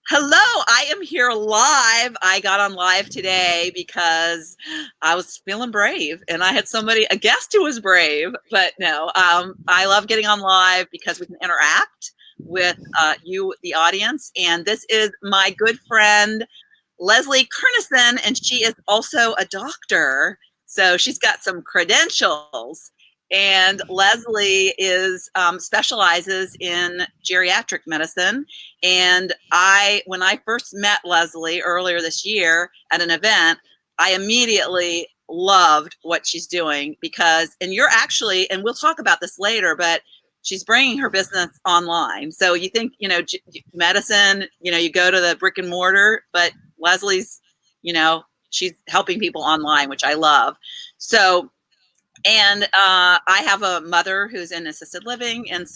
Hello, I am here live. I got on live today because I was feeling brave and I had a guest who was brave, but no, I love getting on live because we can interact with you, the audience. And this is my good friend, Leslie Kernisan, and she is also a doctor. So she's got some credentials. And Leslie is specializes in geriatric medicine. And when I first met Leslie earlier this year at an event, I immediately loved what she's doing and you're actually, and we'll talk about this later, but she's bringing her business online. So you think, medicine, you go to the brick and mortar, but Leslie's, she's helping people online, which I love. So, and I have a mother who's in assisted living. And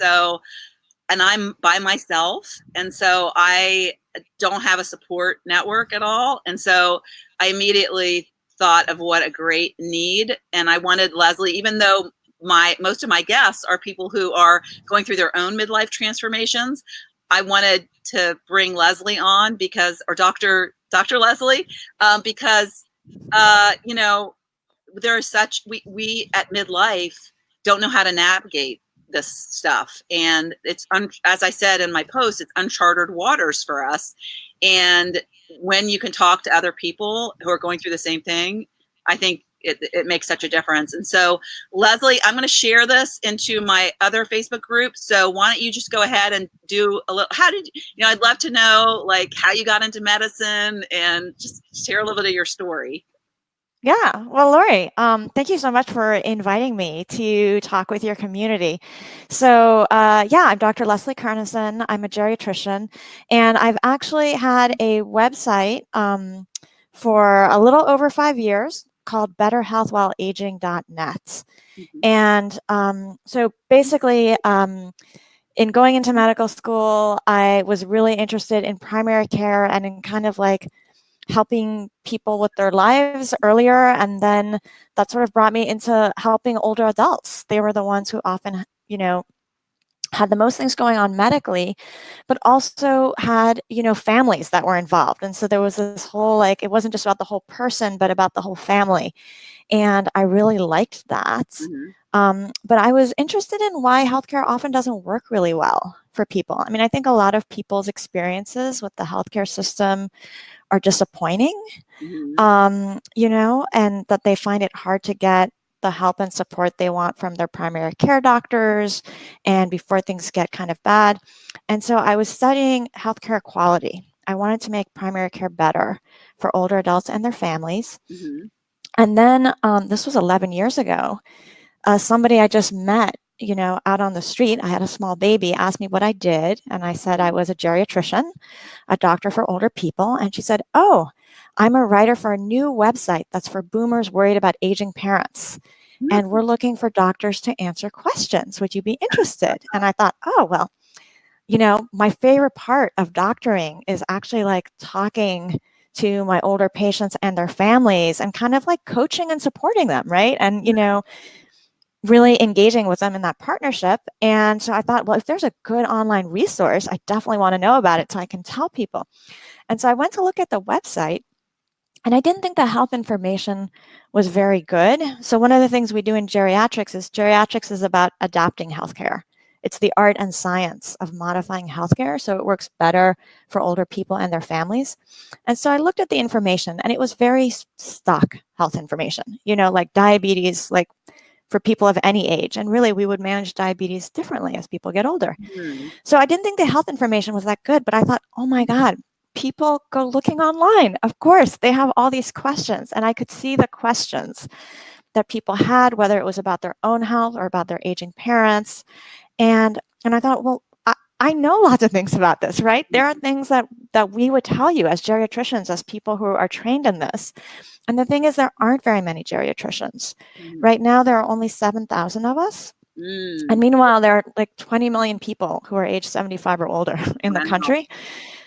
I'm by myself. And so I don't have a support network at all. And so I immediately thought of what a great need. And I wanted Leslie, even though most of my guests are people who are going through their own midlife transformations, I wanted to bring Leslie on or Dr. Leslie, because, we at midlife don't know how to navigate this stuff. And as I said in my post, it's uncharted waters for us. And when you can talk to other people who are going through the same thing, I think it makes such a difference. And so, Leslie, I'm going to share this into my other Facebook group. So why don't you just go ahead and do a little, I'd love to know like how you got into medicine and just share a little bit of your story. Yeah. Well, Lori, thank you so much for inviting me to talk with your community. So, I'm Dr. Leslie Kernisan. I'm a geriatrician, and I've actually had a website for a little over 5 years called betterhealthwhileaging.net. Mm-hmm. And so basically, in going into medical school, I was really interested in primary care and in kind of like helping people with their lives earlier. And then that sort of brought me into helping older adults. They were the ones who often, had the most things going on medically, but also had, families that were involved. And so there was this whole, it wasn't just about the whole person, but about the whole family. And I really liked that. Mm-hmm. But I was interested in why healthcare often doesn't work really well for people. I mean, I think a lot of people's experiences with the healthcare system are disappointing, Mm-hmm. and that they find it hard to get the help and support they want from their primary care doctors and before things get kind of bad. And so I was studying healthcare quality. I wanted to make primary care better for older adults and their families. Mm-hmm. And then this was 11 years ago. Somebody I just met, out on the street, I had a small baby, asked me what I did. And I said I was a geriatrician, a doctor for older people. And she said, "Oh, I'm a writer for a new website that's for boomers worried about aging parents. And we're looking for doctors to answer questions. Would you be interested?" And I thought, oh, well, my favorite part of doctoring is actually like talking to my older patients and their families and kind of like coaching and supporting them, right? And, really engaging with them in that partnership. And so I thought, well, if there's a good online resource, I definitely want to know about it so I can tell people. And so I went to look at the website, and I didn't think the health information was very good. So one of the things we do in geriatrics is about adapting healthcare. It's the art and science of modifying healthcare so it works better for older people and their families. And so I looked at the information, and it was very stock health information, like diabetes, like for people of any age. And really, we would manage diabetes differently as people get older. Mm-hmm. So I didn't think the health information was that good, but I thought, oh my God, people go looking online. Of course, they have all these questions. And I could see the questions that people had, whether it was about their own health or about their aging parents. And I thought, well, I know lots of things about this, right? There are things that we would tell you as geriatricians, as people who are trained in this. And the thing is, there aren't very many geriatricians. Mm-hmm. Right now, there are only 7,000 of us. And meanwhile, there are like 20 million people who are age 75 or older in the country.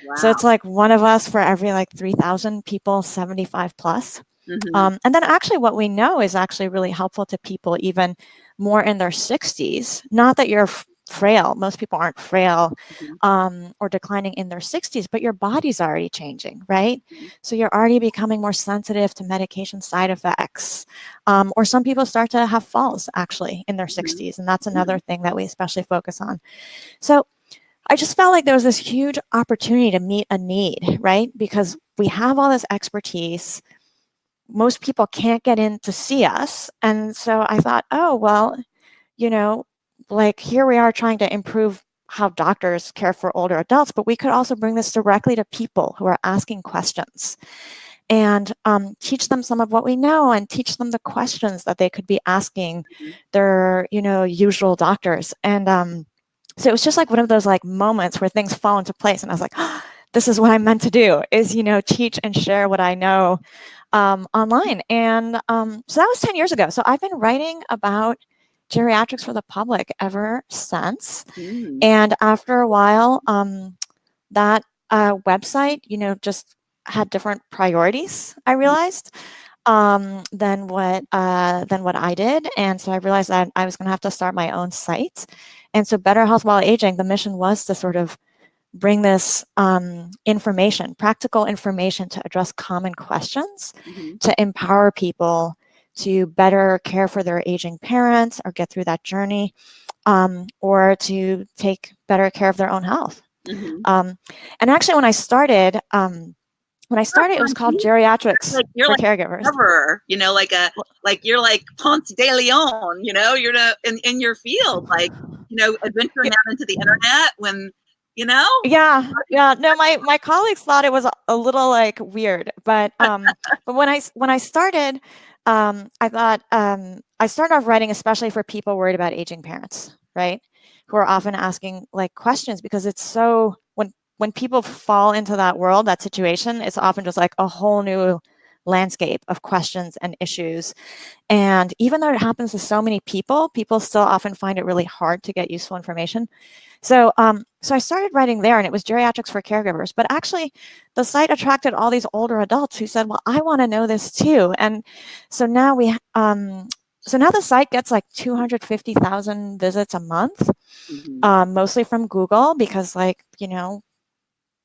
Wow. So it's like one of us for every like 3,000 people, 75 plus. Mm-hmm. And then actually what we know is actually really helpful to people even more in their 60s. Not that you're frail. Most people aren't frail Mhm. or declining in their 60s, but your body's already changing, right? Mhm. So you're already becoming more sensitive to medication side effects. Or some people start to have falls actually in their Mhm. 60s, and that's another Mhm. thing that we especially focus on. So I just felt like there was this huge opportunity to meet a need, right? Because we have all this expertise. Most people can't get in to see us. And so I thought, oh, well, you know, like here we are trying to improve how doctors care for older adults, but we could also bring this directly to people who are asking questions and teach them some of what we know and teach them the questions that they could be asking Mhm. their, usual doctors. And so it was just like one of those like moments where things fall into place. And I was like, oh, this is what I'm meant to do is, teach and share what I know online. And so that was 10 years ago. So I've been writing about geriatrics for the public ever since. Mm. And after a while, that website, just had different priorities, I realized, than what I did. And so I realized that I was going to have to start my own site. And so Better Health While Aging, the mission was to sort of bring this information, practical information to address common questions, Mhm. to empower people to better care for their aging parents or get through that journey, or to take better care of their own health. Mhm. Um, and actually, when I started, it was Fun called too. Geriatrics You're for like Caregivers. ever, like you're like Ponce de Leon, you're in your field, like, adventuring out into the internet when, you know, Yeah, yeah. No, my colleagues thought it was a little like weird, but when I started, I thought I started off writing especially for people worried about aging parents, right? Who are often asking like questions because it's so when people fall into that world, that situation, it's often just like a whole new landscape of questions and issues. And even though it happens to so many people, people still often find it really hard to get useful information. So I started writing there, and it was geriatrics for caregivers. But actually, the site attracted all these older adults who said, "Well, I want to know this too." And so now so now the site gets like 250,000 visits a month, Mhm. mostly from Google because,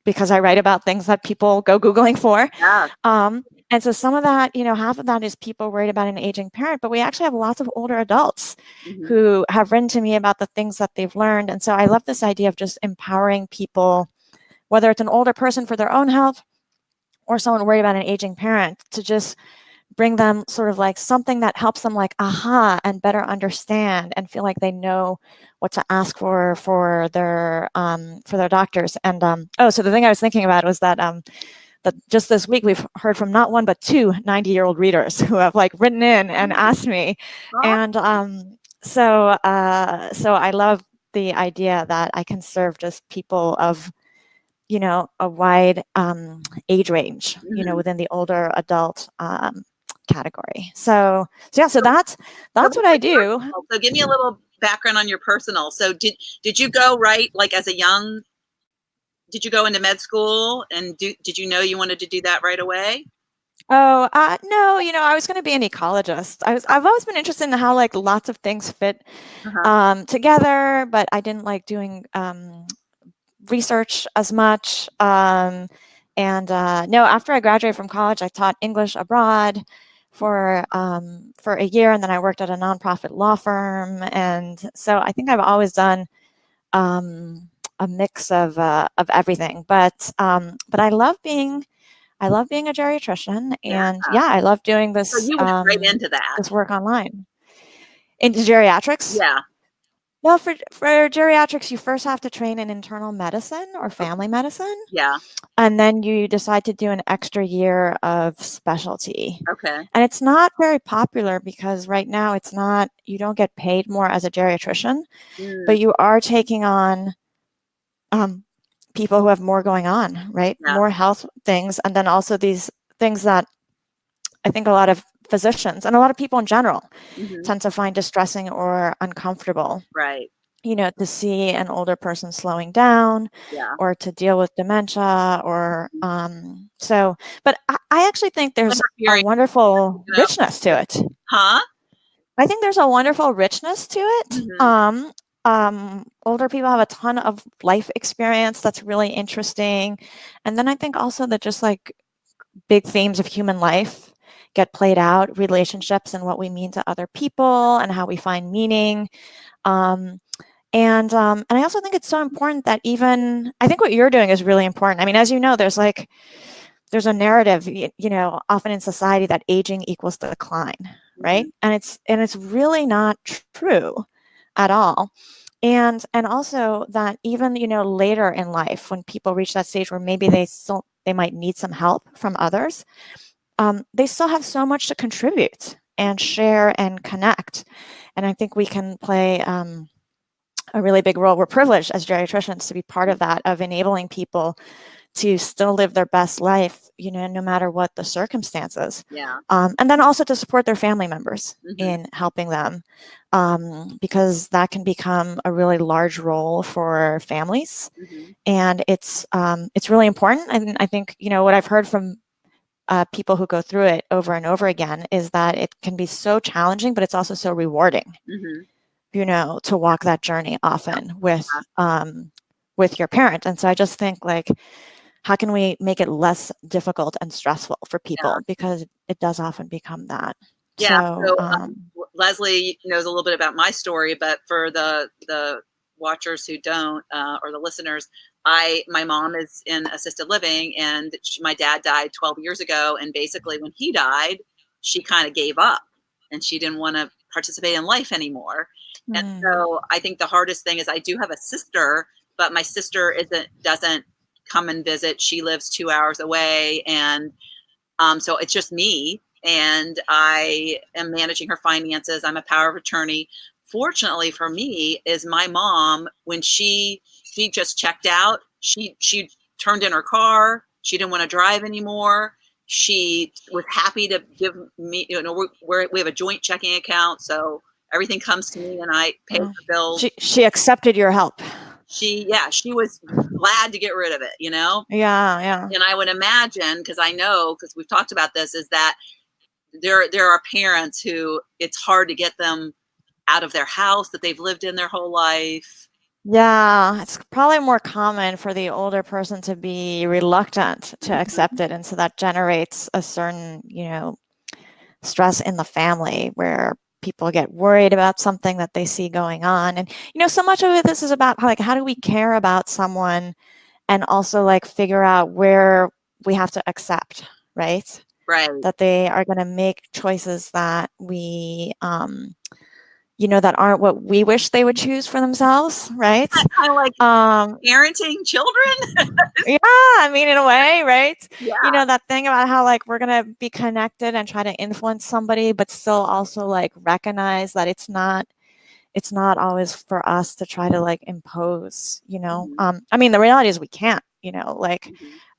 because I write about things that people go Googling for. Yeah. And so some of that, half of that is people worried about an aging parent, but we actually have lots of older adults Mhm. who have written to me about the things that they've learned. And so I love this idea of just empowering people, whether it's an older person for their own health or someone worried about an aging parent, to just bring them sort of like something that helps them like aha and better understand and feel like they know what to ask for their doctors. And so the thing I was thinking about was that just this week we've heard from not one but two 90-year-old readers who have like written in and asked me. Oh. And so I love the idea that I can serve just people of a wide age range, Mhm. within the older adult category. So yeah, so So that's what's what I your do. personal? So give me a little background on your personal. So did you go right like as a young? Did you go into med school and did you know you wanted to do that right away? Oh, no, I was going to be an ecologist. I've always been interested in how like lots of things fit Uh-huh. together, but I didn't like doing research as much. And no, after I graduated from college, I taught English abroad for a year, and then I worked at a nonprofit law firm. And so I think I've always done um, a mix of everything. But I love being a geriatrician, Yeah. and yeah, I love doing So this you went right into that. this work online. Into geriatrics? Yeah. Well, for geriatrics, you first have to train in internal medicine or Okay. family medicine, Yeah. and then you decide to do an extra year of specialty. Okay. And it's not very popular because right now you don't get paid more as a geriatrician, Mm, but you are taking on um, people who have more going on, right? yeah. More health things, and then also these things that I think a lot of physicians and a lot of people in general Mhm. tend to find distressing or uncomfortable. Right. To see an older person slowing down Yeah. or to deal with dementia or but I actually think there's a Interfering, wonderful you know. richness to it. Huh? I think there's a wonderful richness to it. Mhm. older people have a ton of life experience that's really interesting. And then I think also that just like big themes of human life get played out, relationships and what we mean to other people and how we find meaning. Um, and I also think it's so important that even I think what you're doing is really important. I mean, as you know, there's a narrative, often in society that aging equals decline, right? Mhm. And it's really not true at all. And also that even later in life, when people reach that stage where maybe they might need some help from others, they still have so much to contribute and share and connect. And I think we can play a really big role. We're privileged as geriatricians to be part of that, of enabling people to still live their best life, no matter what the circumstances. Yeah. And then also to support their family members Mhm. in helping them, because that can become a really large role for families. Mhm. And it's really important. And I think, what I've heard from people who go through it over and over again is that it can be so challenging, but it's also so rewarding, Mhm. to walk that journey often with your parent. And so I just think like, how can we make it less difficult and stressful for Yeah. people, because it does often become that. Yeah. So So Leslie knows a little bit about my story, but for the watchers who don't, or the listeners, my mom is in assisted living, and my dad died 12 years ago. And basically, when he died, she kind of gave up, and she didn't want to participate in life anymore. And mm, so I think the hardest thing is I do have a sister, but my sister doesn't come and visit. She lives 2 hours away, and so it's just me, and I am managing her finances. I'm a power of attorney. Fortunately for me, is my mom, when she just checked out, she turned in her car. She didn't want to drive anymore. She was happy to give me, we have a joint checking account, so everything comes to me and I pay well, for bills. she accepted your help. She was glad to get rid of it. Yeah, yeah. And I would imagine, because I know, because we've talked about this, is that there are parents who it's hard to get them out of their house that they've lived in their whole life. Yeah, it's probably more common for the older person to be reluctant to accept Mhm. it. And so that generates a certain, stress in the family where people get worried about something that they see going on. And, so much of it, this is about like, how do we care about someone and also like figure out where we have to accept, right? Right. That they are going to make choices that that aren't what we wish they would choose for themselves, right? Kind of like Um, parenting children. yeah, I mean, in a way, right? Yeah. That thing about how like we're gonna be connected and try to influence somebody, but still also like recognize that it's not always for us to. Try to like impose. Mhm. I mean, the reality is we can't, like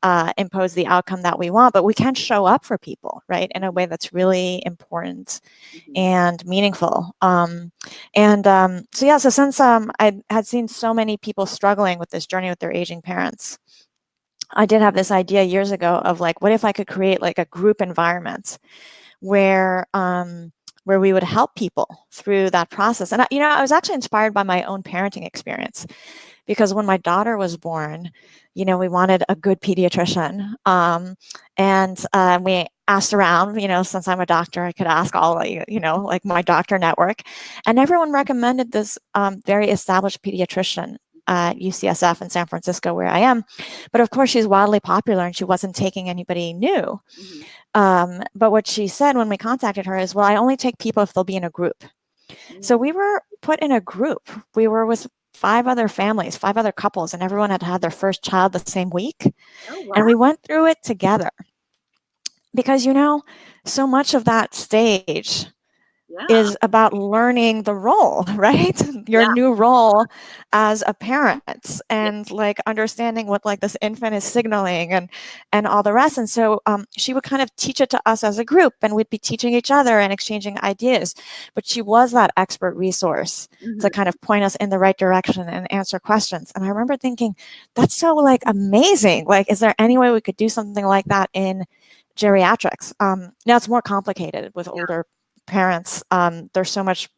Mhm. impose the outcome that we want, but we can show up for people, right, in a way that's really important Mhm. and meaningful. So yeah, so since I had seen so many people struggling with this journey with their aging parents, I did have this idea years ago of like, what if I could create like a group environment where we would help people through that process. And I was actually inspired by my own parenting experience, because when my daughter was born, we wanted a good pediatrician, and we asked around. Since I'm a doctor, I could ask all like my doctor network, and everyone recommended this very established pediatrician at UCSF in San Francisco, where I am. But of course, she's wildly popular, and she wasn't taking anybody new. Mhm. But what she said when we contacted her is, well, I only take people if they'll be in a group. So Mhm. we were put in a group. We were with 5 other families, 5 other couples, and everyone had had their first child the same week. Oh And wow. we went through it together, because, so much of that stage Yeah. is about learning the role, right? Your Yeah. new role as a parent, Yeah. and like understanding what like this infant is signaling, and all the rest. And so she would kind of teach it to us as a group, and we'd be teaching each other and exchanging ideas. But she was that expert resource to Mhm. kind of point us in the right direction and answer questions. And I remember thinking, that's so like amazing. Like, is there any way we could do something like that in geriatrics? Now it's more complicated with older parents. There's so much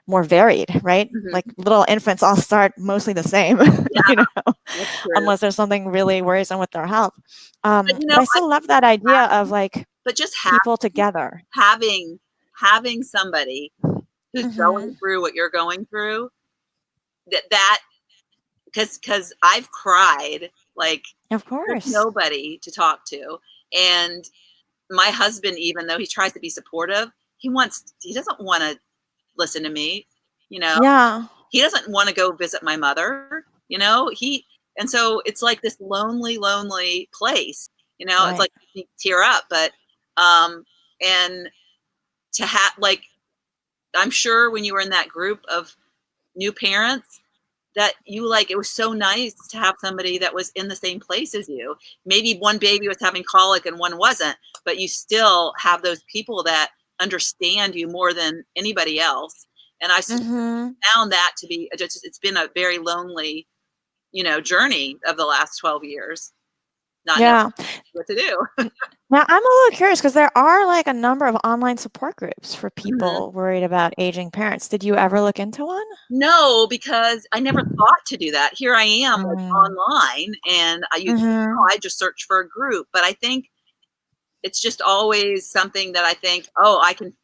more varied, right? Like Mhm. little infants all start mostly the same, Yeah, you know, that's true. unless there's something really worrisome with their health. But, But I I still love that idea of like but just people together. having having somebody who's going Hmm. through what you're going through, that because I've cried, like, Of there's course. nobody to talk to, and my husband, even though he tries to be supportive, he doesn't wanna listen to me, you know? Yeah. He doesn't wanna go visit my mother, He and so it's like this lonely, lonely place, It's Right. like you tear up, but, um, and to have like, I'm sure when you were in that group of new parents that you it was so nice to have somebody that was in the same place as you. Maybe one baby was having colic and one wasn't, but you still have those people that understand you more than anybody else. And Hmm. found that to be it's been a very lonely, journey of the last 12 years, not knowing Yeah. what to do. Now I'm a little curious because there are like a number of online support groups for Mhm. people worried about aging parents. Did you ever look into one? No, because I never thought to do that. Here I am, Mm. online, and Hmm. I just search for a group. But I think it's just always something that I think, "Oh,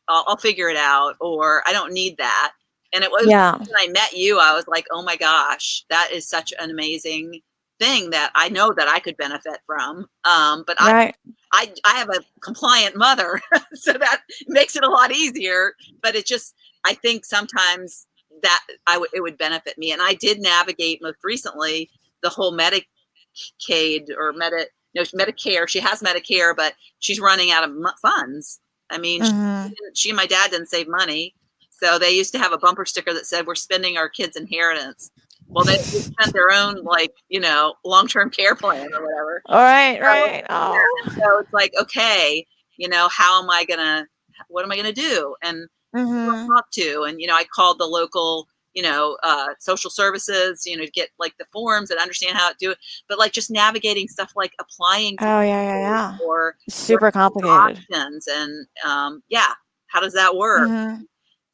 I'll figure it out," or, "I don't need that." And it was Yeah. when I met you, I was like, "Oh my gosh, that is such an amazing thing that I know that I could benefit from." But Right. I have a compliant mother, so that makes it a lot easier, but it just I think sometimes that it would benefit me, and I did navigate most recently the whole Medicaid or Medicare. She has Medicare, but she's running out of funds. I mean, Hmm. she and my dad didn't save money, so they used to have a bumper sticker that said, "We're spending our kids' inheritance." Well, they spent their own, long-term care plan or whatever. All right, So, right. yeah, and Oh. so it's like, okay, how am I gonna what am I gonna do? And who do Hmm. I talk to? And, I called the local, social services, to get like the forms and understand how to do it. But like just navigating stuff like applying to Oh, yeah, yeah, schools yeah. or what Super are complicated. the options and yeah, how does that work? Hmm.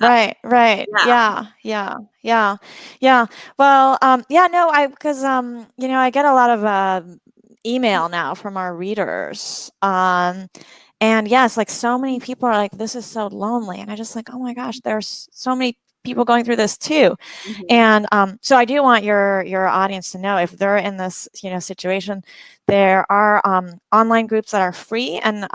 Uh, Right, right. yeah. Yeah, yeah, yeah, yeah. Well, yeah, no, because I get a lot of email now from our readers. And yes, like so many people are like, this is so lonely. And I just like, oh my gosh, there's so many people going through this too. Hmm. And so I do want your audience to know if they're in this situation, there are online groups that are free, and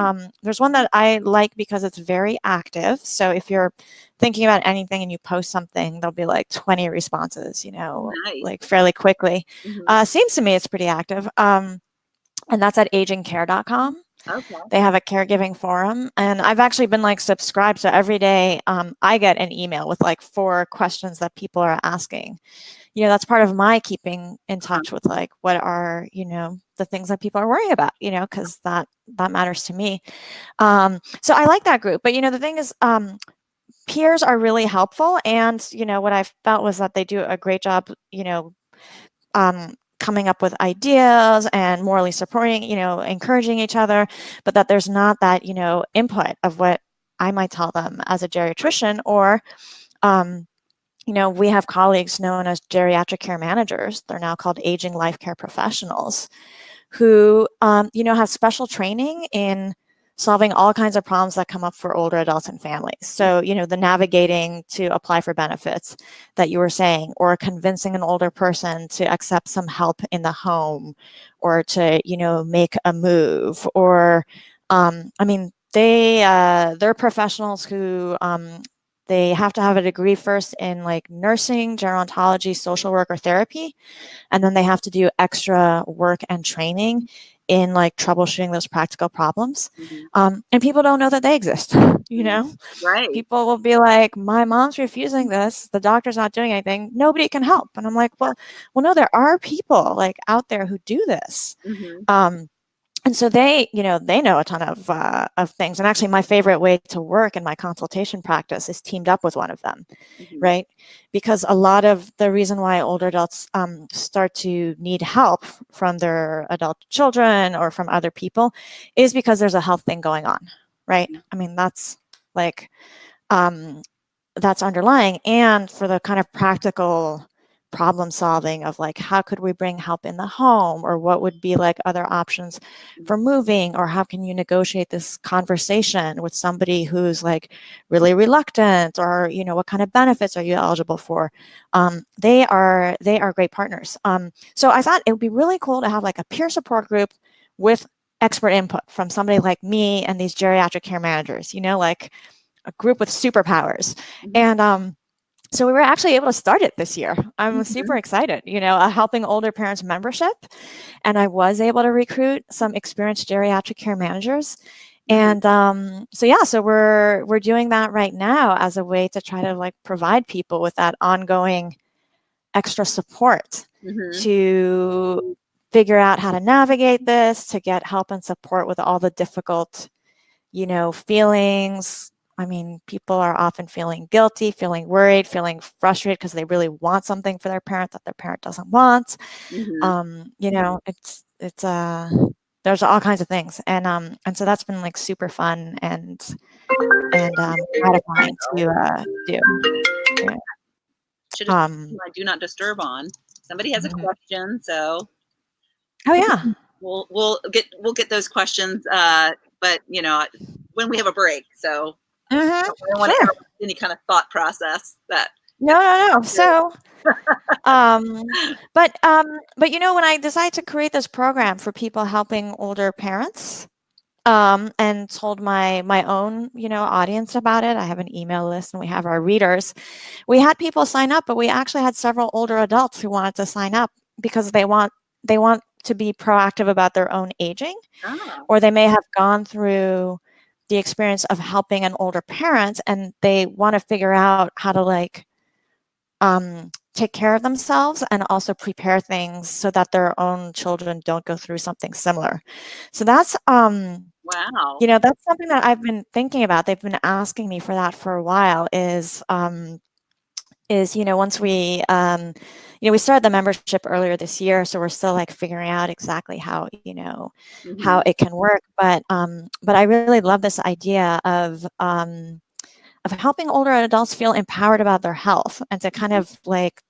there's one that I like because it's very active. So if you're thinking about anything and you post something, there'll be like 20 responses, Nice. like fairly quickly. Hmm. Seems to me it's pretty active. And that's at agingcare.com. Okay. They have a caregiving forum, and I've actually been like subscribed. So every day I get an email with like 4 questions that people are asking. That's part of my keeping in Uh-huh. touch with like what are the things that people are worrying about. Because that matters to me. So I like that group. But the thing is, peers are really helpful, and what I felt was that they do a great job. Coming up with ideas and morally supporting, encouraging each other, but that there's not that, input of what I might tell them as a Right. geriatrician, or, we have colleagues known as geriatric care managers. They're now called aging life care professionals who, have special training in solving all kinds of problems that come up for older adults and families. So, the navigating to apply for benefits that you were saying, or convincing an older person to accept some help in the home, or to, make a move, or, I mean, they're professionals who, they have to have a degree first in like nursing, gerontology, social work, or therapy, and then they have to do extra work and training in like troubleshooting those practical problems. Hmm. And people don't know that they exist. you Hmm. know Right. People will be like, my mom's refusing this, the doctor's not doing anything, nobody can help. And I'm like, well, no, there are people like out there who do this. Hmm. Um, and so they know a ton of things. And actually, my favorite way to work in my consultation practice is teamed up with one of them, Hmm. right? Because a lot of the reason why older adults start to need help from their adult children or from other people is because there's a health thing going on, right? I mean, that's like, um, that's underlying, and for the kind of practical problem solving of like, how could we bring help in the home, or what would be like other options for moving, or how can you negotiate this conversation with somebody who's like really reluctant, or what kind of benefits are you eligible for. They are great partners. So I thought it would be really cool to have like a peer support group with expert input from somebody like me and these geriatric care managers, like a group with superpowers. And so we were actually able to start it this year. I'm super excited, a helping older parents membership. And I was able to recruit some experienced geriatric care managers. And so we're doing that right now as a way to try to like provide people with that ongoing extra support to figure out how to navigate this, to get help and support with all the difficult, feelings. I mean, people are often feeling guilty, feeling worried, feeling frustrated because they really want something for their parent that their parent doesn't want. It's there's all kinds of things, and so that's been like super fun and gratifying to do. Yeah. Should have my do not disturb on. Somebody has a question, so oh yeah, we'll get those questions, but when we have a break. So I don't want to interrupt any kind of thought process that. No. So, but when I decided to create this program for people helping older parents, and told my own audience about it. I have an email list and we have our readers. We had people sign up, but we actually had several older adults who wanted to sign up because they want to be proactive about their own aging, or they may have gone through the experience of helping an older parent and they want to figure out how to like take care of themselves and also prepare things so that their own children don't go through something similar. So that's wow. That's something that I've been thinking about. They've been asking me for that for a while. Is once we we started the membership earlier this year, so we're still like figuring out exactly how how it can work. But I really love this idea of helping older adults feel empowered about their health and to kind of like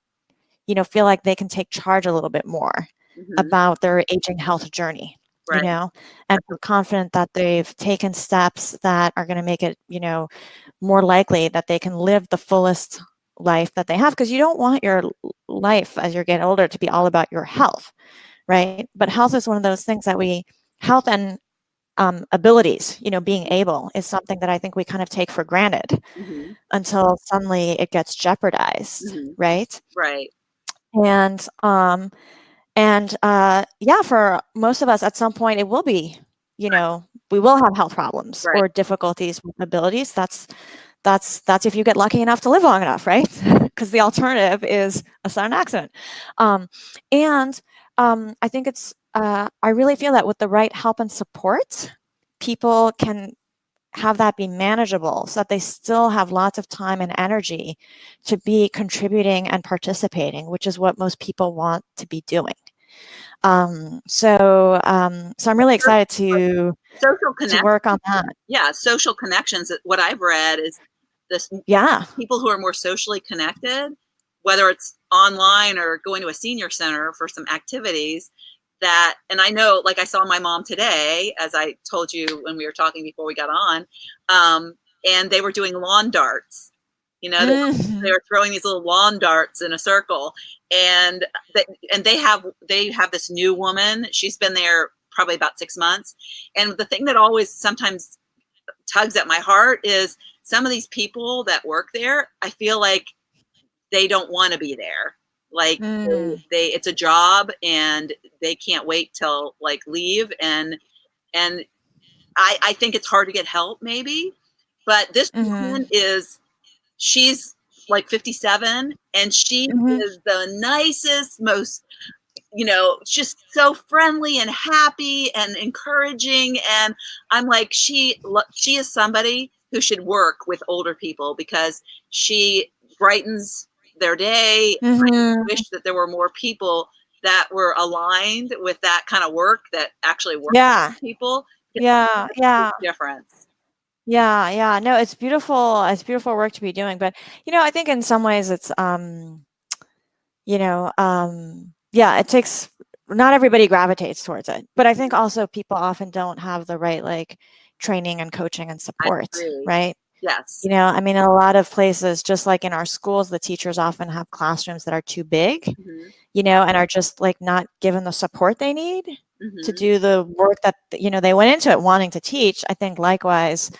feel like they can take charge a little bit more about their aging health journey. And feel confident that they've taken steps that are going to make it, more likely that they can live the fullest life that they have. Because you don't want your life as you're getting older to be all about your health, right? But health is one of those things that health and abilities, being able is something that I think we kind of take for granted until suddenly it gets jeopardized, right? Right. And yeah, for most of us at some point, it will be, we will have health problems or difficulties with abilities. That's if you get lucky enough to live long enough, right? Because the alternative is a sudden accident. I think I really feel that with the right help and support, people can have that be manageable so that they still have lots of time and energy to be contributing and participating, which is what most people want to be doing. So I'm really excited to work on that. Yeah, social connections. What I've read is this. Yeah, people who are more socially connected, whether it's online or going to a senior center for some activities. And I know, like I saw my mom today, as I told you when we were talking before we got on, and they were doing lawn darts. They were throwing these little lawn darts in a circle, and they have this new woman. She's been there probably about 6 months, and the thing that always sometimes tugs at my heart is some of these people that work there, I feel like they don't want to be there. Like it's a job and they can't wait till like leave. And I think it's hard to get help maybe, but this woman she's like 57 and she is the nicest, most, just so friendly and happy and encouraging. And I'm like, she is somebody who should work with older people because she brightens their day. I wish that there were more people that were aligned with that kind of work that actually work with people. Yeah. Difference. Yeah. No, it's beautiful. It's beautiful work to be doing. But, I think in some ways it's, yeah, it takes, not everybody gravitates towards it. But I think also people often don't have the right, like, training and coaching and I support, agree. right? Yes. I mean, in a lot of places, just like in our schools, the teachers often have classrooms that are too big, Hmm. and are just like not given the support they need to Hmm. do the work that, they went into it wanting to teach. I think likewise,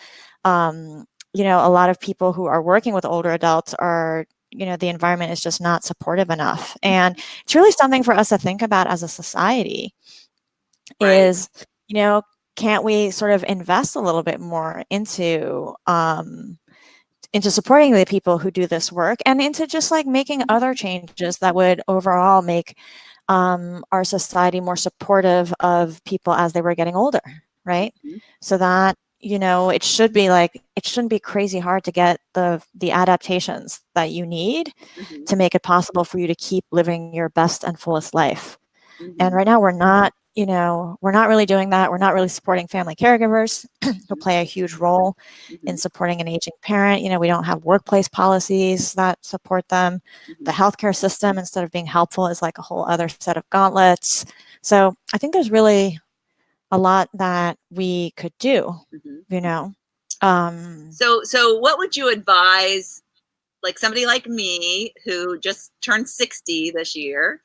um, a lot of people who are working with older adults are, the environment is just not supportive enough. And it's really something for us to think about as a society Right. is, you know, can't we sort of invest a little bit more into supporting the people who do this work and into just like making other changes that would overall make our society more supportive of people as they were getting older, right? Hmm. So that it shouldn't be crazy hard to get the adaptations that you need Hmm. to make it possible for you to keep living your best and fullest life. And Hmm. right now we're not really doing that. We're not really supporting family caregivers who play a huge role in Hmm. supporting an aging parent. We don't have workplace policies that support them. The Hmm. healthcare system, instead of being helpful, is like a whole other set of gauntlets. So I think there's really a lot that we could do, Hmm. you know. Um, So what would you advise, like somebody like me who just turned 60 this year,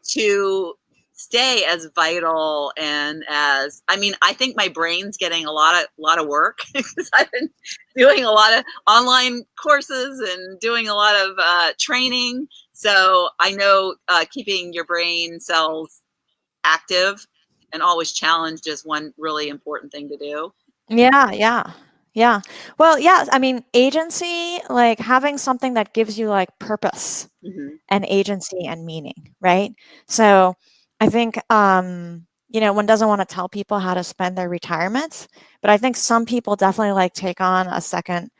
to stay as vital and as, I mean, I think my brain's getting a lot of work because I've been doing a lot of online courses and doing a lot of training. So I know keeping your brain cells active and always challenged is one really important thing to do. yeah. Well, yeah, I mean, agency, like having something that gives you like purpose Hmm. and agency and meaning, right? So I think, one doesn't want to tell people how to spend their retirement, but I think some people definitely like take on a second,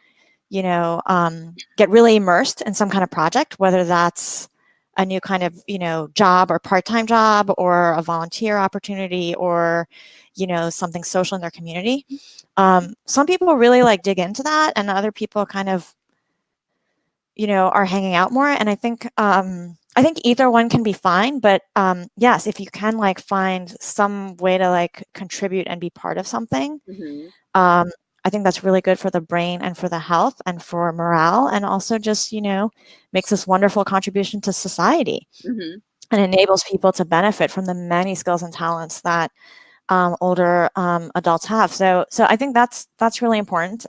get really immersed in some kind of project, whether that's a new kind of, job or part-time job or a volunteer opportunity or, something social in their community. Some people really like dig into that and other people kind of are hanging out more. And I think either one can be fine. But yes, if you can like find some way to like contribute and be part of something, Hmm. um, I think that's really good for the brain and for the health and for morale, and also just makes this wonderful contribution to society Hmm. and enables people to benefit from the many skills and talents that older adults have. So I think that's really important.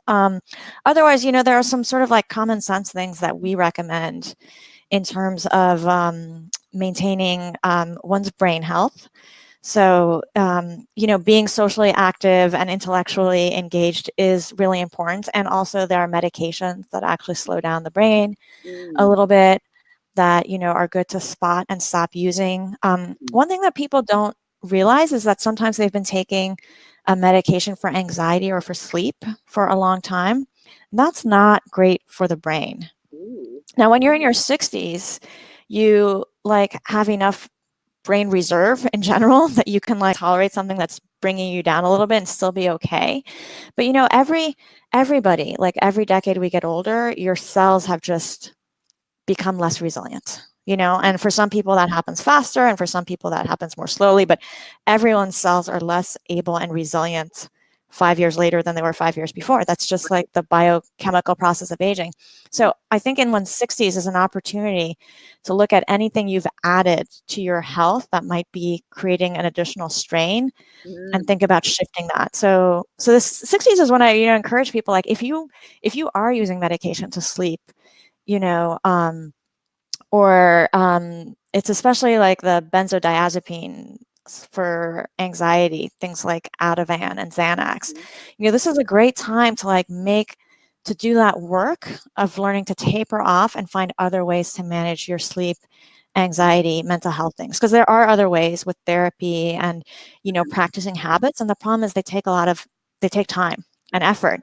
Otherwise, there are some sort of like common sense things that we recommend in terms of maintaining one's brain health. So, being socially active and intellectually engaged is really important. And also, there are medications that actually slow down the brain a Mm. little bit that, are good to spot and stop using. Mhm. One thing that people don't realize is that sometimes they've been taking a medication for anxiety or for sleep for a long time. That's not great for the brain. Ooh. Now, when you're in your 60s, you like have enough brain reserve in general that you can like tolerate something that's bringing you down a little bit and still be okay. But everybody, like every decade we get older, your cells have just become less resilient, and for some people that happens faster and for some people that happens more slowly, but everyone's cells are less able and resilient 5 years later than they were 5 years before. That's just like the biochemical process of aging. So I think in one's 60s is an opportunity to look at anything you've added to your health that might be creating an additional strain and Mm. think about shifting that. So this 60s is when I encourage people, like if you are using medication to sleep, you know um or it's especially like the benzodiazepine for anxiety, things like Ativan and Xanax. Mhm. This is a great time to like to do that work of learning to taper off and find other ways to manage your sleep, anxiety, mental health things, because there are other ways with therapy and practicing habits, and the problem is they take time and effort.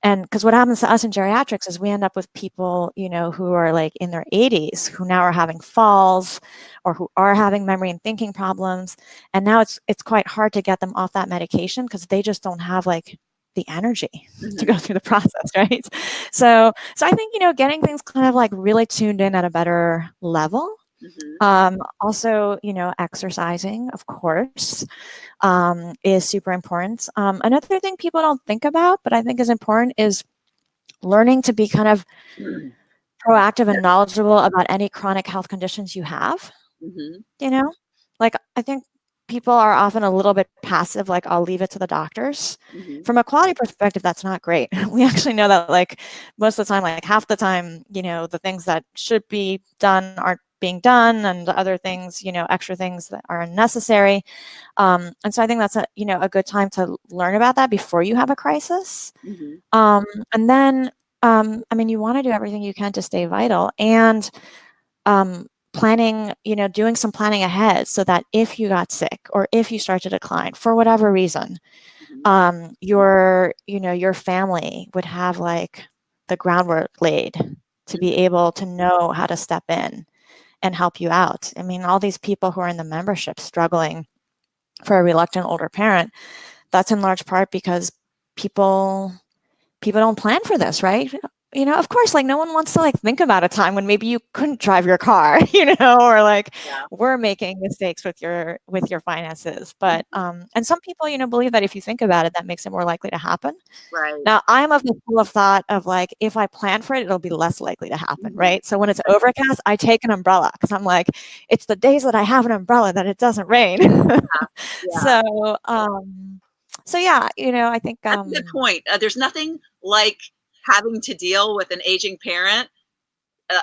And because what happens to us in geriatrics is we end up with people, who are like in their 80s, who now are having falls or who are having memory and thinking problems. And now it's quite hard to get them off that medication because they just don't have like the energy to go through the process, right? So I think, getting things kind of like really tuned in at a better level. Also, exercising, of course, is super important. Another thing people don't think about, but I think is important, is learning to be kind of proactive and knowledgeable about any chronic health conditions you have. Like, I think people are often a little bit passive, like, I'll leave it to the doctors. From a quality perspective, that's not great. We actually know that, like, most of the time, like half the time, the things that should be done aren't being done, and other things, extra things that are unnecessary. And so I think that's a good time to learn about that before you have a crisis. And then, I mean, you want to do everything you can to stay vital, and planning, doing some planning ahead, so that if you got sick or if you start to decline for whatever reason, your family would have like the groundwork laid to be able to know how to step in and help you out. I mean, all these people who are in the membership struggling for a reluctant older parent, that's in large part because people don't plan for this, right? Of course, like, no one wants to like think about a time when maybe you couldn't drive your car, or like we're making mistakes with your finances. But and some people, believe that if you think about it, that makes it more likely to happen. Right. Now, I'm of the school of thought of like, if I plan for it, it'll be less likely to happen, right? So when it's overcast, I take an umbrella because I'm like, it's the days that I have an umbrella that it doesn't rain. So yeah, I think that's a good point. There's nothing like having to deal with an aging parent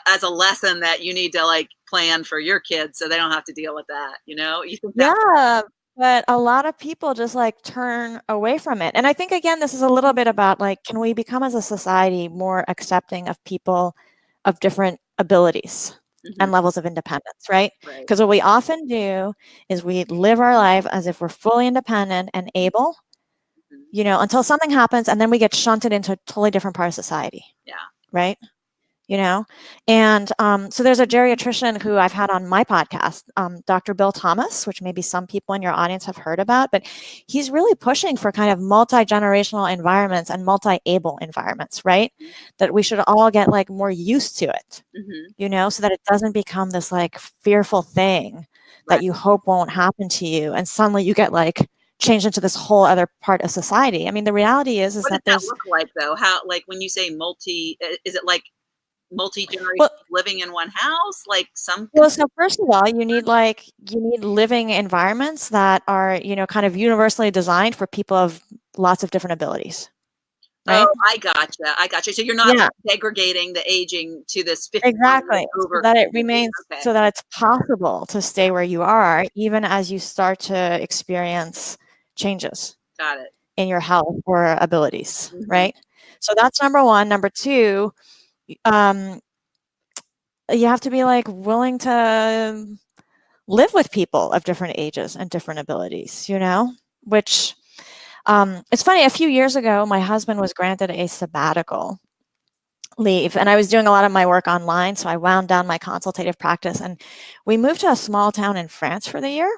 as a lesson that you need to like plan for your kids so they don't have to deal with that. You think that. Yeah, but a lot of people just like turn away from it. And I think, again, this is a little bit about like, can we become as a society more accepting of people of different abilities and levels of independence, right? Because what we often do is we live our life as if we're fully independent and able, until something happens, and then we get shunted into a totally different part of society. Yeah. Right? And so there's a geriatrician who I've had on my podcast, Dr. Bill Thomas, which maybe some people in your audience have heard about, but he's really pushing for kind of multi-generational environments and multi-able environments, right? That we should all get like more used to it, so that it doesn't become this like fearful thing that you hope won't happen to you, and suddenly you get like changed into this whole other part of society. I mean, the reality is what that does that look like though? How, like, when you say is it like multi-generational living in one house, like some? Well, so first of all, you need living environments that are, kind of universally designed for people of lots of different abilities. Right? Oh, I gotcha. So you're not like segregating the aging to this 50 exactly, over so that it remains, so that it's possible to stay where you are, even as you start to experience changes. Got it. In your health or abilities, right? So that's number one. Number two, you have to be like willing to live with people of different ages and different abilities, which it's funny. A few years ago, my husband was granted a sabbatical leave, and I was doing a lot of my work online. So I wound down my consultative practice, and we moved to a small town in France for the year.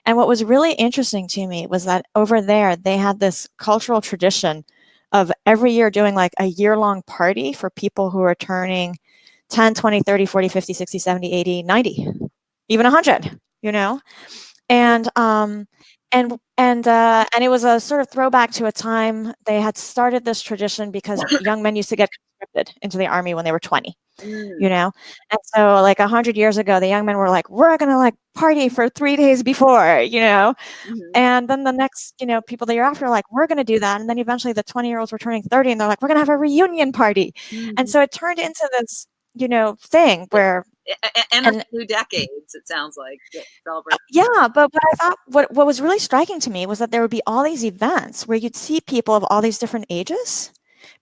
And what was really interesting to me was that over there, they had this cultural tradition of every year doing like a year-long party for people who are turning 10, 20, 30, 40, 50, 60, 70, 80, 90, even 100, and it was a sort of throwback to a time they had started this tradition because young men used to get conscripted into the army when they were 20. And so like 100 years ago, the young men were like, we're going to like party for 3 days before, and then the next, people the year after are like, we're going to do that. And then eventually the 20-year-olds were turning 30 and they're like, we're going to have a reunion party. And so it turned into this, thing where and 2 decades, it sounds like. Yeah, but what I thought, what was really striking to me was that there would be all these events where you'd see people of all these different ages,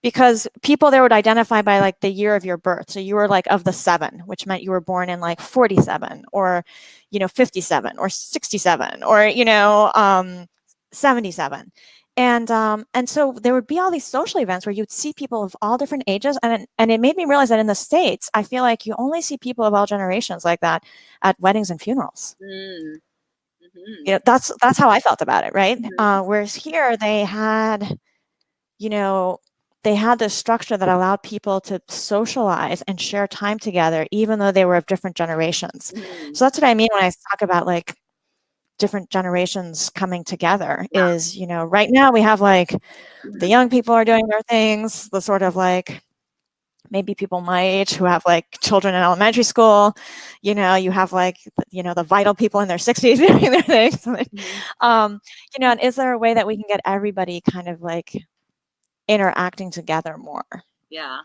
because people there would identify by like the year of your birth. So you were like of the 7, which meant you were born in like 47 or 57 or 67 or 77. And so there would be all these social events where you'd see people of all different ages, and it made me realize that in the States, I feel like you only see people of all generations like that at weddings and funerals. That's how I felt about it, right? Whereas here they had, they had this structure that allowed people to socialize and share time together, even though they were of different generations. Mm. So that's what I mean when I talk about like different generations coming together Yeah. is, right now we have like the young people are doing their things, the sort of like maybe people my age who have like children in elementary school, you have like, the vital people in their 60s doing their things. And is there a way that we can get everybody kind of like interacting together more? Yeah.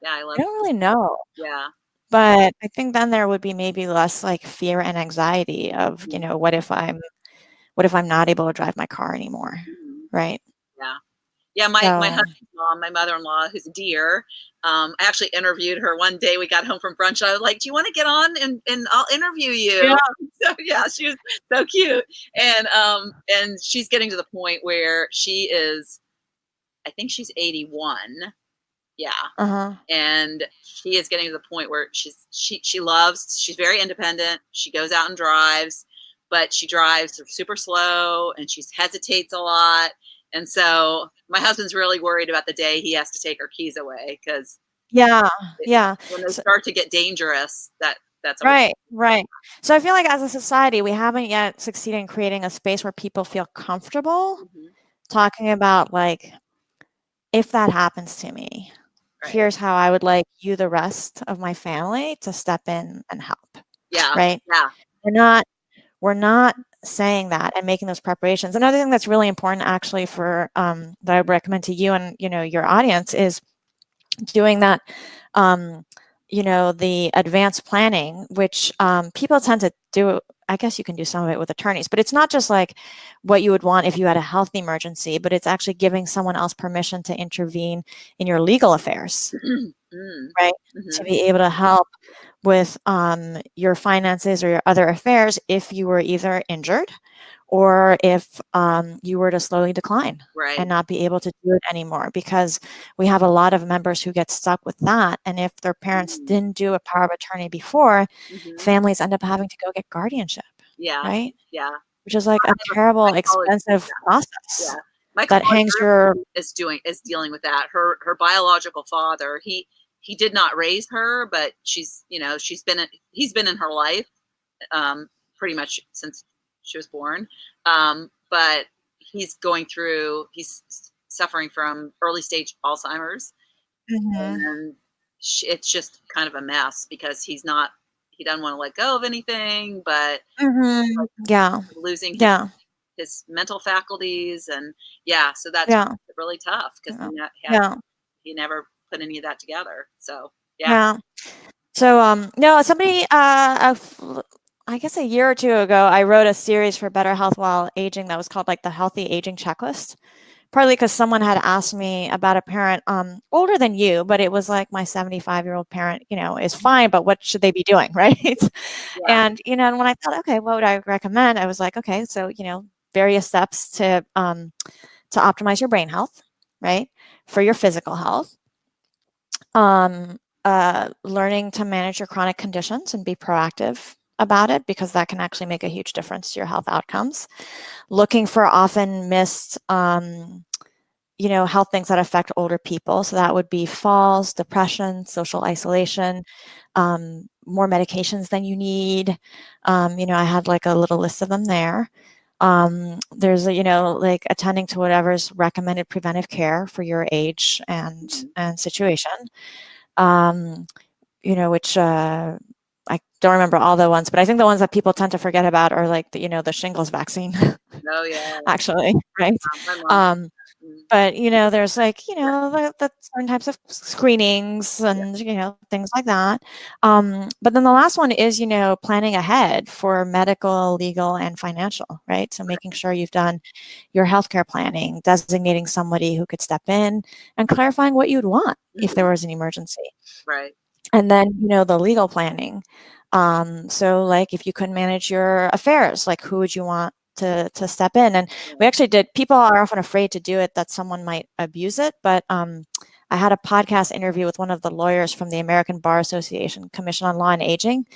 Yeah. I I love. don't really know. Yeah. But I think then there would be maybe less like fear and anxiety of, Mhm. what if I'm not able to drive my car anymore, Mhm. right? Yeah. Yeah, my So, husband's mom, my mother-in-law, who's a dear, I actually interviewed her one day. We got home from brunch. I was like, "Do you want to get on and I'll interview yeah. you?" So yeah, she was so cute, and she's getting to the point where she is. I think she's 81. Yeah, Uh-huh. and she is getting to the point where she loves. She's very independent. She goes out and drives, but she drives super slow and she hesitates a lot. And so my husband's really worried about the day he has to take her keys away because Yeah. Yeah. when they So, start to get dangerous, that's a right, right. So I feel like as a society, we haven't yet succeeded in creating a space where people feel comfortable Mhm. talking about like, if that happens to me, Right. here's how I would like you, the rest of my family, to step in and help, Yeah. right? Yeah. We're not we're not saying that and making those preparations. Another thing that's really important actually for that I would recommend to you and your audience is doing that the advanced planning, which people tend to do. I guess you can do some of it with attorneys, but it's not just like what you would want if you had a health emergency, but it's actually giving someone else permission to intervene in your legal affairs, Mm. right? To Mhm. be able to help with your finances or your other affairs if you were either injured or if you were to slowly decline and Right. not be able to do it anymore, because we have a lot of members who get stuck with that. And if their parents Mm. didn't do a power of attorney before, Mhm. families end up having to go get guardianship, Yeah. right? Yeah. Which is like a I have terrible, my college. expensive Yeah. process My that college hangs your. roommate is dealing with that. Her biological father, he did not raise her, but he's been in her life pretty much since she was born. But he's suffering from early stage Alzheimer's, Mhm. and it's just kind of a mess because he doesn't want to let go of anything, but Mhm. like Yeah. losing Yeah. his mental faculties, and yeah, so that's Yeah. really tough because Yeah. Yeah. he never put any of that together. So yeah. Yeah. So, no, somebody, I guess a year or two ago, I wrote a series for Better Health While Aging that was called like the Healthy Aging Checklist. Partly because someone had asked me about a parent older than you, but it was like my 75-year-old parent, is fine, but what should they be doing, right? Yeah. And when I thought, okay, what would I recommend? I was like, okay, so various steps to optimize your brain health, right, for your physical health, um, learning to manage your chronic conditions and be proactive about it, because that can actually make a huge difference to your health outcomes. Looking for often missed, health things that affect older people. So that would be falls, depression, social isolation, more medications than you need. I had like a little list of them there. There's like attending to whatever's recommended preventive care for your age Mhm. and situation. Um, which I don't remember all the ones, but I think the ones that people tend to forget about are like the shingles vaccine, Oh yeah. actually, right? My mom. Um, Mm. but there's like the certain types of screenings Yeah. and things like that. But then the last one is planning ahead for medical, legal, and financial, right? So making sure you've done your healthcare planning, designating somebody who could step in, and clarifying what you'd want if Mhm. there was an emergency. Right. And then, the legal planning. So like if you couldn't manage your affairs, like who would you want to step in? And we Yeah. actually did, people are often afraid to do it, that someone might abuse it. But I had a podcast interview with one of the lawyers from the American Bar Association Commission on Law and Aging.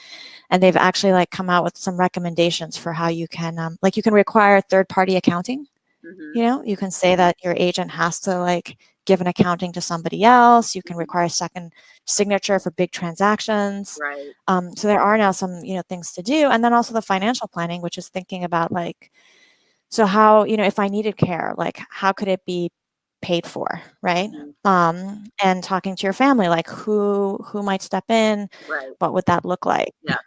And they've actually like come out with some recommendations for how you can, you can require third party accounting. Mhm. You can say that your agent has to like give an accounting to somebody else. You can Mhm. require a second signature for big transactions. Right. So there are now some, things to do. And then also the financial planning, which is thinking about like, so how, if I needed care, like how could it be paid for, right? Mhm. And talking to your family, like who might step in, Right. what would that look like? Yeah.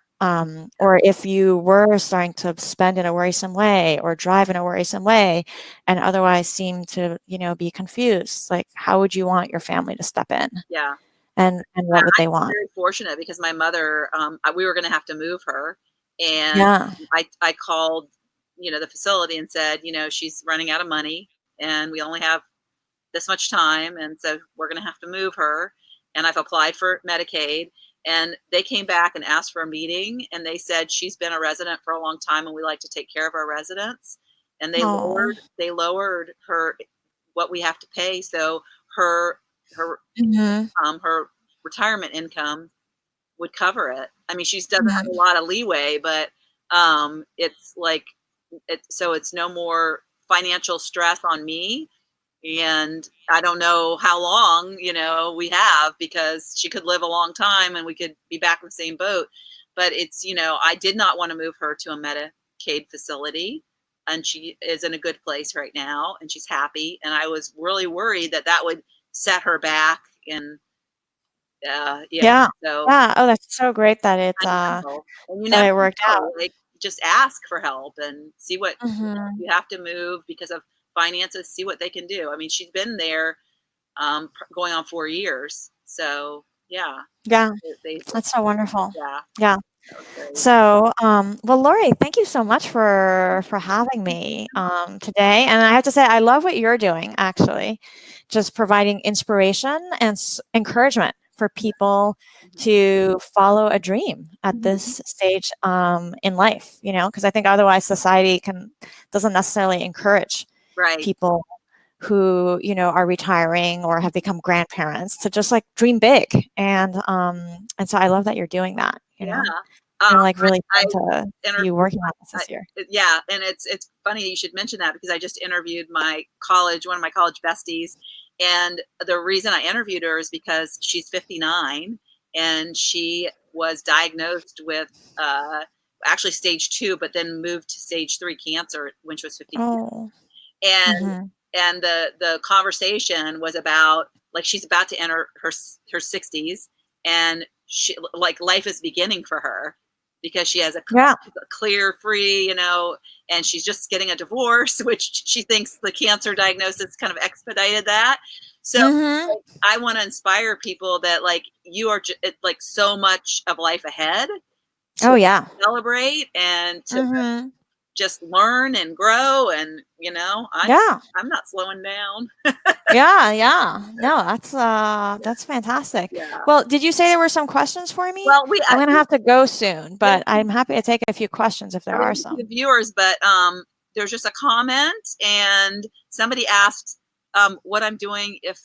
Or if you were starting to spend in a worrisome way or drive in a worrisome way and otherwise seem to, be confused, like how would you want your family to step in? Yeah. And what would I they feel want? very fortunate because my mother, we were gonna have to move her, and Yeah. I called, the facility and said, "She's running out of money, and we only have this much time, and so we're gonna have to move her, and I've applied for Medicaid." And they came back and asked for a meeting, and they said, "She's been a resident for a long time, and we like to take care of our residents." And Oh. they lowered her what we have to pay, so her her Mhm. her retirement income would cover it. I mean, she doesn't have a Mhm. lot of leeway, but it's like so it's no more financial stress on me. And I don't know how long, we have, because she could live a long time and we could be back in the same boat. But it's, I did not want to move her to a Medicaid facility. And she is in a good place right now and she's happy. And I was really worried that that would set her back. And yeah, Yeah. so Yeah. Oh, that's so great that I know. And you that never it worked out. know, like, just ask for help and see what Mhm. you have to move because of finances, see what they can do. I mean, she's been there, going on 4 years. So, yeah, Yeah. they That's so wonderful. yeah, Yeah. that was great. So, well, Lori, thank you so much for having me today. And I have to say, I love what you're doing. Actually, just providing inspiration and encouragement for people Mhm. to follow a dream at Mhm. this stage in life. Because I think otherwise society doesn't necessarily encourage Right. people who are retiring or have become grandparents to just like dream big. And so I love that you're doing that. Yeah. Like really I fun to see you interviewed working on this I this year. yeah, and it's funny you should mention that because I just interviewed one of my college besties, and the reason I interviewed her is because she's 59 and she was diagnosed with actually stage 2, but then moved to stage 3 cancer when she was 50. Oh. and Mhm. the conversation was about, like, she's about to enter her 60s, and she, like, life is beginning for her because she has a Yeah. clear free, and she's just getting a divorce, which she thinks the cancer diagnosis kind of expedited that. So Mhm. like, I want to inspire people that, like, you are like so much of life ahead Oh, to yeah. celebrate and to Mhm. just learn and grow. And Yeah. I'm not slowing down. Yeah, yeah. No, that's fantastic. Yeah. Well, did you say there were some questions for me? Well, I'm gonna have to go soon, yeah, but I'm happy to take a few questions if there we are have a few some. viewers, but there's just a comment, and somebody asked what I'm doing if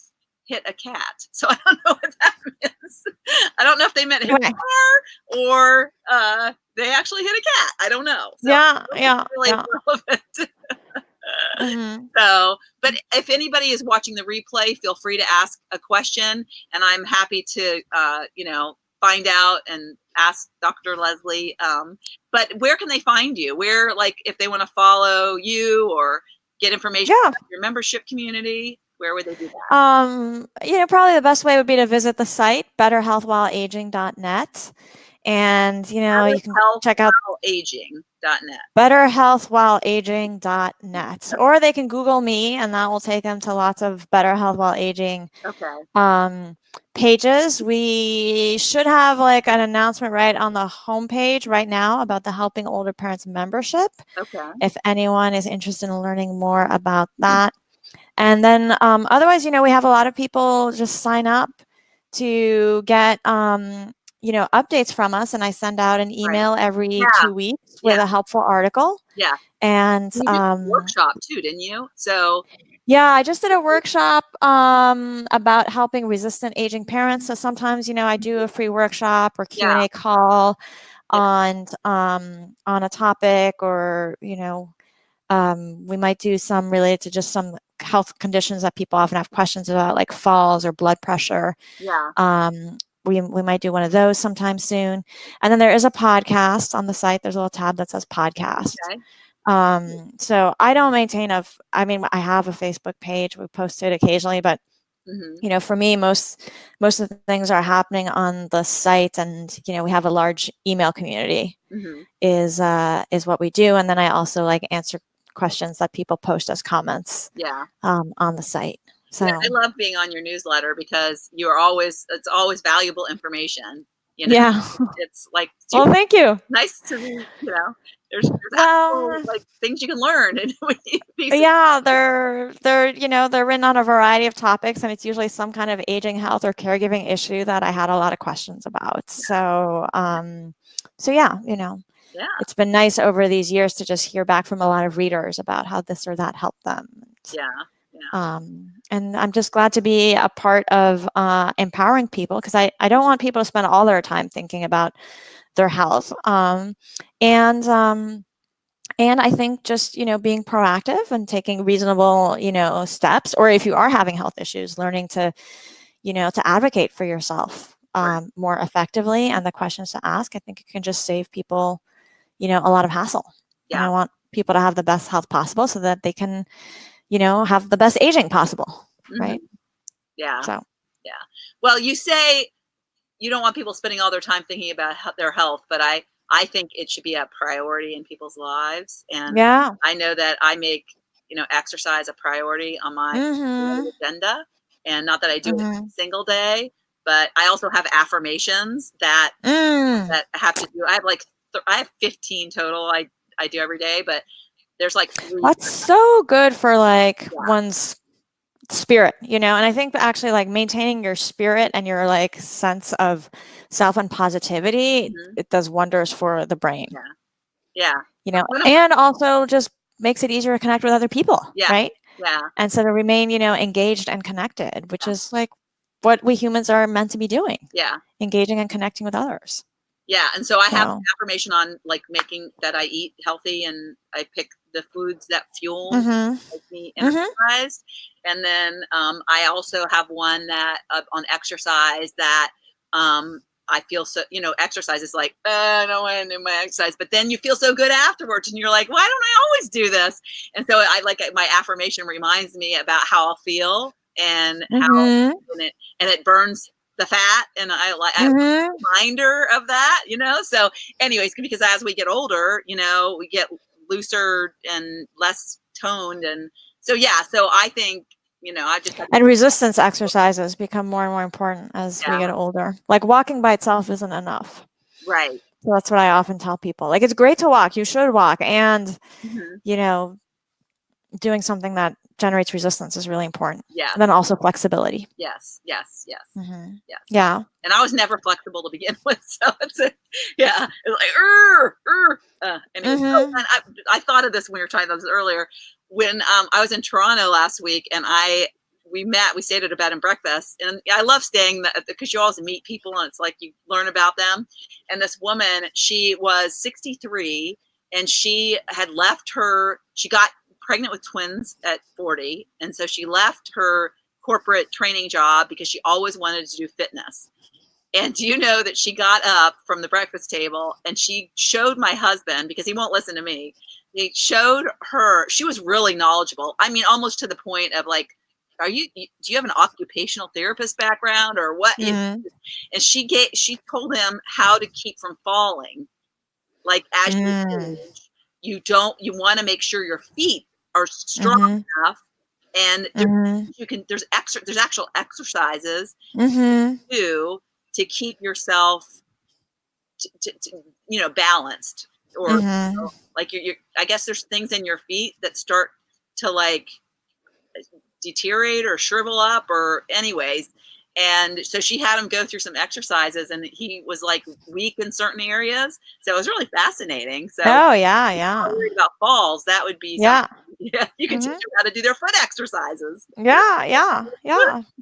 hit a cat. So I don't know what that means. I don't know if they meant hit Okay. a car or they actually hit a cat. I don't know. So Yeah, I don't think yeah, it's really yeah. relevant. Mhm. So, but if anybody is watching the replay, feel free to ask a question, and I'm happy to, find out and ask Dr. Leslie. But where can they find you? Where, like, if they want to follow you or get information Yeah. about your membership community, where would they do that? Probably the best way would be to visit the site, betterhealthwhileaging.net. And, you can check out BetterHealthWhileAging.net. betterhealthwhileaging.net. Or they can Google me, and that will take them to lots of Better Health While Aging Okay. um, pages. We should have like an announcement right on the homepage right now about the Helping Older Parents membership, Okay. if anyone is interested in learning more about that. And then otherwise, we have a lot of people just sign up to get, updates from us. And I send out an Right. email every Yeah. 2 weeks Yeah. with a helpful article. Yeah. And You did a workshop too, didn't you? So, yeah, I just did a workshop about helping resistant aging parents. So sometimes, I do a free workshop or yeah. Q&A call Yeah. on a topic or, We might do some related to just some health conditions that people often have questions about, like falls or blood pressure. Yeah. We might do one of those sometime soon. And then there is a podcast on the site. There's a little tab that says podcast. Okay. So I don't maintain I mean, I have a Facebook page. We post it occasionally, but for me, most of the things are happening on the site, and we have a large email community. Is what we do, and then I also answer questions that people post as comments. Yeah. On the site. So yeah, I love being on your newsletter because it's always valuable information. Yeah. It's like well, thank you. nice to be, there's Well, actual things you can learn. And yeah, they're they're written on a variety of topics, and it's usually some kind of aging, health, or caregiving issue that I had a lot of questions about. So, yeah, yeah, it's been nice over these years to just hear back from a lot of readers about how this or that helped them. yeah. And I'm just glad to be a part of empowering people, because I don't want people to spend all their time thinking about their health. And I think just, being proactive and taking reasonable, steps, or if you are having health issues, learning to, to advocate for yourself more effectively, and the questions to ask, I think it can just save people, a lot of hassle. Yeah. And I want people to have the best health possible so that they can, have the best aging possible. Right. Yeah. So, yeah. Well, you say you don't want people spending all their time thinking about their health, but I think it should be a priority in people's lives. And yeah. I know that I make, exercise a priority on my agenda, and not that I do it every single day, but I also have affirmations that have to do. I have I have 15 total. I do every day, but there's 3. That's so good for one's spirit, and I think actually maintaining your spirit and your sense of self and positivity, it does wonders for the brain. Yeah. And also just makes it easier to connect with other people. Yeah. Right. Yeah. And so to remain, engaged and connected, which is what we humans are meant to be doing. Yeah. Engaging and connecting with others. Yeah. And so I have an affirmation on making that I eat healthy, and I pick the foods that fuel me energized. And then I also have one that on exercise that I feel so, exercise is I don't want to do my exercise, but then you feel so good afterwards, and you're like, why don't I always do this? And so I my affirmation reminds me about how I'll feel, and how it burns the fat, and I a reminder of that, So anyways, because as we get older, we get looser and less toned, and so so I think I just and resistance exercises become more and more important as we get older. Walking by itself isn't enough. Right. So that's what I often tell people. It's great to walk. You should walk, and doing something that generates resistance is really important. Yeah. And then also flexibility. Yes. Yes. Yes. Yes. Yeah. And I was never flexible to begin with, so it's anyway, and I thought of this when we were talking about this earlier. When I was in Toronto last week, and we stayed at a bed and breakfast, and I love staying because you always meet people, and it's you learn about them. And this woman, she was 63, and she got pregnant with twins at 40, and so she left her corporate training job because she always wanted to do fitness. And do you know that she got up from the breakfast table and she showed my husband, because he won't listen to me, he showed her, she was really knowledgeable. I mean, almost to the point of do you have an occupational therapist background or what? And she told him how to keep from falling. As you age, you want to make sure your feet are strong enough, and there's actual exercises to keep yourself balanced, or you're I guess there's things in your feet that start to deteriorate or shrivel up, or anyways. And so she had him go through some exercises, and he was weak in certain areas. So it was really fascinating. So worried about falls, that would be something. Yeah, you can teach them how to do their foot exercises.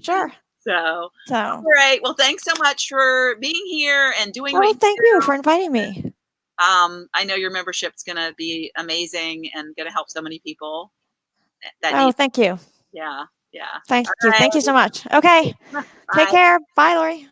Sure. So all right. Well, thanks so much for being here and doing. Well, thank you for inviting me. I know your membership's going to be amazing and going to help so many people that Oh, need. thank you. Yeah. Yeah. Thank All you. right. Thank you so much. Okay. Take Bye. care. Bye, Lori.